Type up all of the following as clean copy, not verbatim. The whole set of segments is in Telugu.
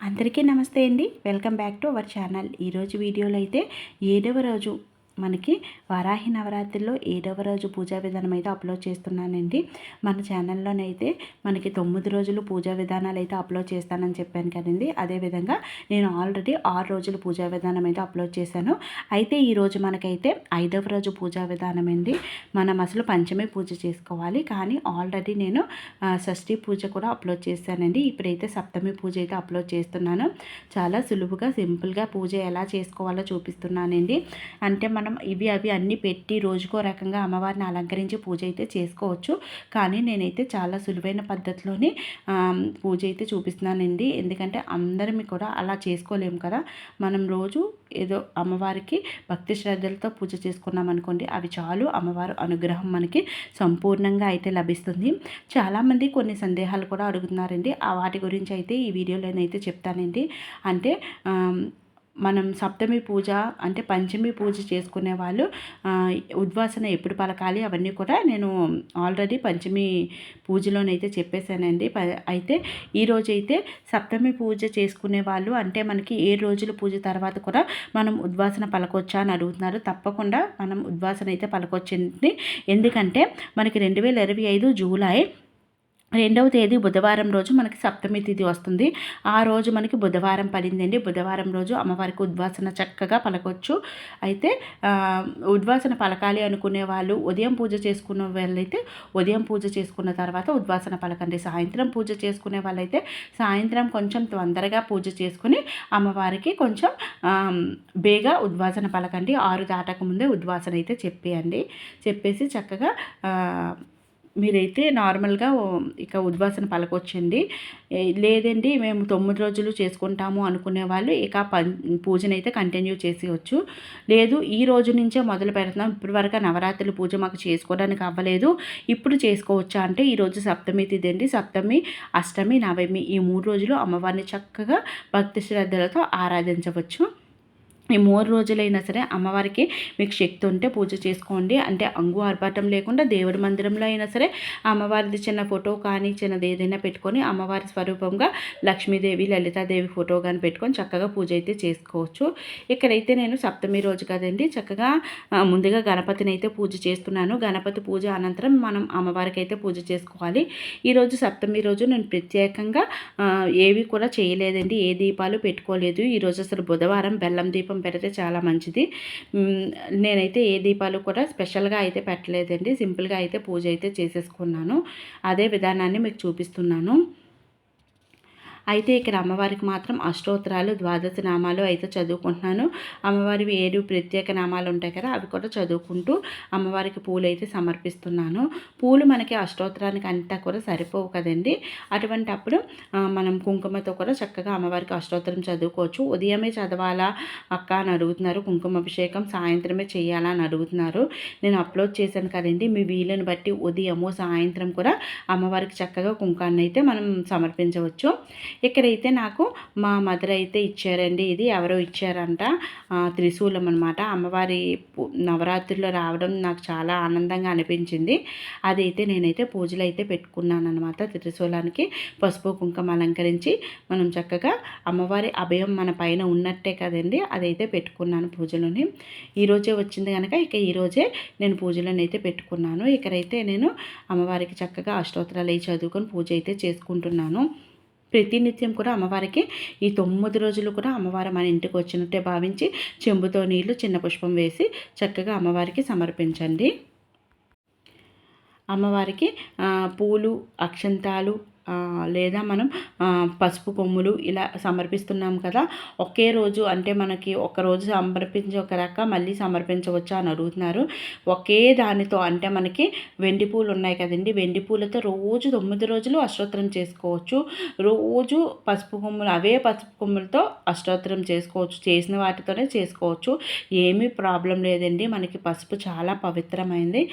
అందరికీ నమస్తే అండి. Welcome back to our channel. ఈరోజు వీడియోలో అయితే 7వ రోజు మనకి వారాహి నవరాత్రిలో 7వ రోజు పూజా విధానం అయితే అప్లోడ్ చేస్తున్నానండి. మన ఛానల్లోనైతే మనకి 9 రోజులు పూజా విధానాలు అయితే అప్లోడ్ చేస్తానని చెప్పాను కదండి. అదేవిధంగా నేను ఆల్రెడీ 6 రోజులు పూజా విధానం అయితే అప్లోడ్ చేశాను. అయితే ఈరోజు మనకైతే 5వ రోజు పూజా విధానం అండి. మనం అసలు పంచమి పూజ చేసుకోవాలి, కానీ ఆల్రెడీ నేను షష్ఠి పూజ కూడా అప్లోడ్ చేశానండి. ఇప్పుడైతే సప్తమి పూజ అయితే అప్లోడ్ చేస్తున్నాను. చాలా సులువుగా సింపుల్గా పూజ ఎలా చేసుకోవాలో చూపిస్తున్నానండి. అంటే మనం ఇవి అవి అన్నీ పెట్టి రోజుకో రకంగా అమ్మవారిని అలంకరించి పూజ అయితే చేసుకోవచ్చు, కానీ నేనైతే చాలా సులువైన పద్ధతిలోనే పూజ అయితే చూపిస్తున్నానండి. ఎందుకంటే అందరం కూడా అలా చేసుకోలేము కదా. మనం రోజు ఏదో అమ్మవారికి భక్తి శ్రద్ధలతో పూజ చేసుకున్నాం అనుకోండి, అవి చాలు. అమ్మవారు అనుగ్రహం మనకి సంపూర్ణంగా అయితే లభిస్తుంది. చాలామంది కొన్ని సందేహాలు కూడా అడుగుతున్నారండి. వాటి గురించి అయితే ఈ వీడియోలోనైతే చెప్తానండి. అంటే మనం సప్తమి పూజ అంటే పంచమి పూజ చేసుకునే వాళ్ళు ఉద్వాసన ఎప్పుడు పలకాలి అవన్నీ కూడా నేను ఆల్రెడీ పంచమి పూజలోనైతే చెప్పేశానండి. అయితే ఈరోజైతే సప్తమి పూజ చేసుకునే వాళ్ళు అంటే మనకి 7 రోజుల పూజ తర్వాత కూడా మనం ఉద్వాసన పలకొచ్చా అని అడుగుతున్నారు. తప్పకుండా మనం ఉద్వాసన అయితే పలకొచ్చింది. ఎందుకంటే మనకి 2025 జూలై 2వ తేదీ బుధవారం రోజు మనకి సప్తమి తిథి వస్తుంది. ఆ రోజు మనకి బుధవారం పడిందండి. బుధవారం రోజు అమ్మవారికి ఉద్వాసన చక్కగా పలకొచ్చు. అయితే ఉద్వాసన పలకాలి అనుకునే వాళ్ళు ఉదయం పూజ చేసుకున్న వాళ్ళైతే ఉదయం పూజ చేసుకున్న తర్వాత ఉద్వాసన పలకండి. సాయంత్రం పూజ చేసుకునే వాళ్ళైతే సాయంత్రం కొంచెం తొందరగా పూజ చేసుకుని అమ్మవారికి కొంచెం బేగా ఉద్వాసన పలకండి. 6 దాటక ముందే ఉద్వాసన అయితే చెప్పేసి చక్కగా మీరైతే నార్మల్గా ఇక ఉద్వాసన పలకొచ్చండి. లేదండి మేము 9 రోజులు చేసుకుంటాము అనుకునే వాళ్ళు ఇక పూజనైతే కంటిన్యూ చేసేయచ్చు. లేదు ఈ రోజు నుంచే మొదలు పెడుతున్నాం, ఇప్పటి వరకు నవరాత్రుల పూజ మాకు చేసుకోవడానికి అవ్వలేదు, ఇప్పుడు చేసుకోవచ్చా అంటే ఈరోజు సప్తమి తిథి అండి. సప్తమి, అష్టమి, నవమి ఈ 3 రోజులు అమ్మవారిని చక్కగా భక్తి శ్రద్ధలతో ఆరాధించవచ్చు. ఈ 3 రోజులైనా సరే అమ్మవారికి మీకు శక్తి ఉంటే పూజ చేసుకోండి. అంటే అంగు ఆర్భాటం లేకుండా దేవుడి మందిరంలో అయినా సరే అమ్మవారిది చిన్న ఫోటో కానీ చిన్నది ఏదైనా పెట్టుకొని అమ్మవారి స్వరూపంగా లక్ష్మీదేవి, లలితాదేవి ఫోటో కానీ పెట్టుకొని చక్కగా పూజ అయితే చేసుకోవచ్చు. ఇక్కడైతే నేను సప్తమి రోజు కదండి, చక్కగా ముందుగా గణపతిని అయితే పూజ చేస్తున్నాను. గణపతి పూజ అనంతరం మనం అమ్మవారికి అయితే పూజ చేసుకోవాలి. ఈరోజు సప్తమి రోజు నేను ప్రత్యేకంగా ఏవి కూడా చేయలేదండి, ఏ దీపాలు పెట్టుకోలేదు. ఈరోజు అసలు బుధవారం బెల్లం దీపం పెడితే చాలా మంచిది. నేనైతే ఏ దీపాలు కూడా స్పెషల్గా అయితే పెట్టలేదండి, సింపుల్గా అయితే పూజ అయితే చేసేసుకున్నాను. అదే విధానాన్ని మీకు చూపిస్తున్నాను. అయితే ఇక్కడ అమ్మవారికి మాత్రం అష్టోత్తరాలు, ద్వాదశ నామాలు అయితే చదువుకుంటున్నాను. అమ్మవారివి 7 ప్రత్యేక నామాలు ఉంటాయి కదా, అవి కూడా చదువుకుంటూ అమ్మవారికి పూలు అయితే సమర్పిస్తున్నాను. పూలు మనకి అష్టోత్తరానికి అంతా కూడా సరిపోవు కదండి. అటువంటి అప్పుడు మనం కుంకుమతో కూడా చక్కగా అమ్మవారికి అష్టోత్తరం చదువుకోవచ్చు. ఉదయమే చదవాలా అక్క అని అడుగుతున్నారు, కుంకుమ అభిషేకం సాయంత్రమే చేయాలా అని అడుగుతున్నారు. నేను అప్లోడ్ చేశాను కదండి, మీ వీలుని బట్టి ఉదయము సాయంత్రం కూడా అమ్మవారికి చక్కగా కుంకాన్ని అయితే మనం సమర్పించవచ్చు. ఇక్కడైతే నాకు మా మదర్ అయితే ఇచ్చారండి. ఇది ఎవరో ఇచ్చారంట, త్రిశూలం అనమాట. అమ్మవారి నవరాత్రిలో రావడం నాకు చాలా ఆనందంగా అనిపించింది. అదైతే నేనైతే పూజలు అయితే పెట్టుకున్నాను అనమాట. త్రిశూలానికి పసుపు కుంకుమ అలంకరించి మనం చక్కగా అమ్మవారి అభయం మన పైన ఉన్నట్టే కదండి, అదైతే పెట్టుకున్నాను పూజలోని. ఈరోజే వచ్చింది కనుక ఇక ఈరోజే నేను పూజలను అయితే పెట్టుకున్నాను. ఇక్కడైతే నేను అమ్మవారికి చక్కగా అష్టోత్తరాలు అవి చదువుకొని పూజ అయితే చేసుకుంటున్నాను. ప్రతినిత్యం కూడా అమ్మవారికి ఈ 9 రోజులు కూడా అమ్మవారు మన ఇంటికి వచ్చినట్టే భావించి చెంబుతో నీళ్లు, చిన్న పుష్పం వేసి చక్కగా అమ్మవారికి సమర్పించండి. అమ్మవారికి పూలు, అక్షంతాలు లేదా మనం పసుపు కొమ్ములు ఇలా సమర్పిస్తున్నాం కదా. ఒకే రోజు అంటే మనకి ఒకరోజు సమర్పించి ఒక రక మళ్ళీ సమర్పించవచ్చా అని అడుగుతున్నారు. ఒకే దానితో అంటే మనకి వెండి పూలు ఉన్నాయి కదండి, వెండి పూలతో రోజు 9 రోజులు అష్టోత్తరం చేసుకోవచ్చు. రోజు పసుపు కొమ్ములు, అవే పసుపు కొమ్ములతో అష్టోత్తరం చేసుకోవచ్చు. చేసిన వాటితోనే చేసుకోవచ్చు, ఏమీ ప్రాబ్లం లేదండి. మనకి పసుపు చాలా పవిత్రమైనది.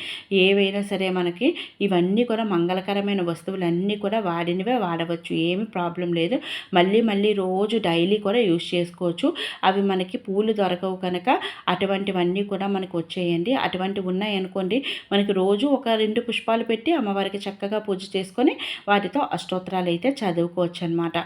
ఏవైనా సరే మనకి ఇవన్నీ కూడా మంగళకరమైన వస్తువులన్నీ కూడా వాడినవే వాడవచ్చు, ఏమి ప్రాబ్లం లేదు. మళ్ళీ మళ్ళీ రోజు డైలీ కూడా యూస్ చేసుకోవచ్చు. అవి మనకి పూలు దొరకవు కనుక అటువంటివన్నీ కూడా మనకు వచ్చేయండి. అటువంటివి ఉన్నాయనుకోండి, మనకి రోజు ఒక 2 పుష్పాలు పెట్టి అమ్మవారికి చక్కగా పూజ చేసుకొని వాటితో అష్టోత్తరాలు అయితే చదువుకోవచ్చు అనమాట.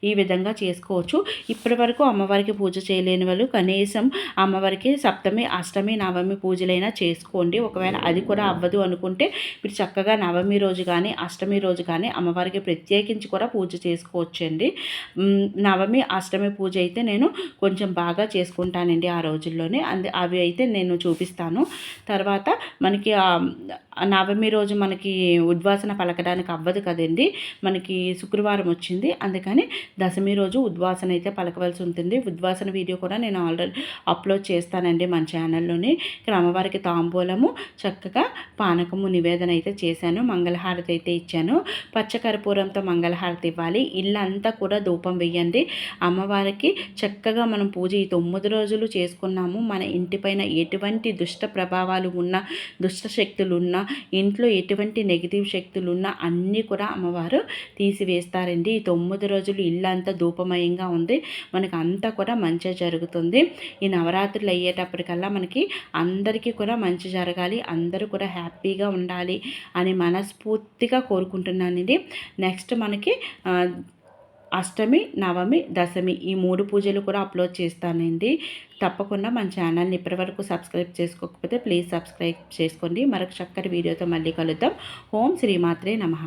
ఈ విధంగా చేసుకోవచ్చు. ఇప్పటి వరకు అమ్మవారికి పూజ చేయలేని వాళ్ళు కనీసం అమ్మవారికి సప్తమి, అష్టమి, నవమి పూజలైనా చేసుకోండి. ఒకవేళ అది కూడా అవ్వదు అనుకుంటే మీరు చక్కగా నవమి రోజు కానీ అష్టమి రోజు కానీ అమ్మవారికి ప్రత్యేకించి కూడా పూజ చేసుకోవచ్చండి. నవమి, అష్టమి పూజ అయితే నేను కొంచెం బాగా చేసుకుంటానండి ఆ రోజుల్లోనే. అవి అయితే నేను చూపిస్తాను. తర్వాత మనకి నవమి రోజు మనకి ఉద్వాసన పలకడానికి అవ్వదు కదండి, మనకి శుక్రవారం వచ్చింది. అందుకని దశమి రోజు ఉద్వాసన అయితే పలకవలసి ఉంటుంది. ఉద్వాసన వీడియో కూడా నేను ఆల్రెడీ అప్లోడ్ చేస్తానండి మన ఛానల్లోని. ఇక్కడ అమ్మవారికి తాంబూలము, చక్కగా పానకము నివేదన అయితే చేశాను. మంగళహారతి అయితే ఇచ్చాను. పచ్చకర్పూరంతో మంగళహారతి ఇవ్వాలి. ఇల్లంతా కూడా ధూపం వేయండి. అమ్మవారికి చక్కగా మనం పూజ ఈ 9 రోజులు చేసుకున్నాము. మన ఇంటిపైన ఎటువంటి దుష్ట ప్రభావాలు ఉన్నా, దుష్ట శక్తులు ఉన్నా, ఇంట్లో ఎటువంటి నెగిటివ్ శక్తులు ఉన్నా అన్నీ కూడా అమ్మవారు తీసివేస్తారండి. ఈ 9 రోజులు ఇల్లంతా ధూపమయంగా ఉంది. మనకు అంతా కూడా మంచి జరుగుతుంది. ఈ నవరాత్రులు అయ్యేటప్పటికల్లా మనకి అందరికీ కూడా మంచి జరగాలి, అందరూ కూడా హ్యాపీగా ఉండాలి అని మనస్ఫూర్తిగా కోరుకుంటున్నానండి. నెక్స్ట్ మనకి అష్టమి, నవమి, దశమి ఈ 3 పూజలు కూడా అప్లోడ్ చేస్తానండి. తప్పకుండా మన ఛానల్ని ఇప్పటివరకు సబ్స్క్రైబ్ చేసుకోకపోతే ప్లీజ్ సబ్స్క్రైబ్ చేసుకోండి. మరొక చక్కటి వీడియోతో మళ్ళీ కలుద్దాం. ఓం శ్రీమాత్రే నమః.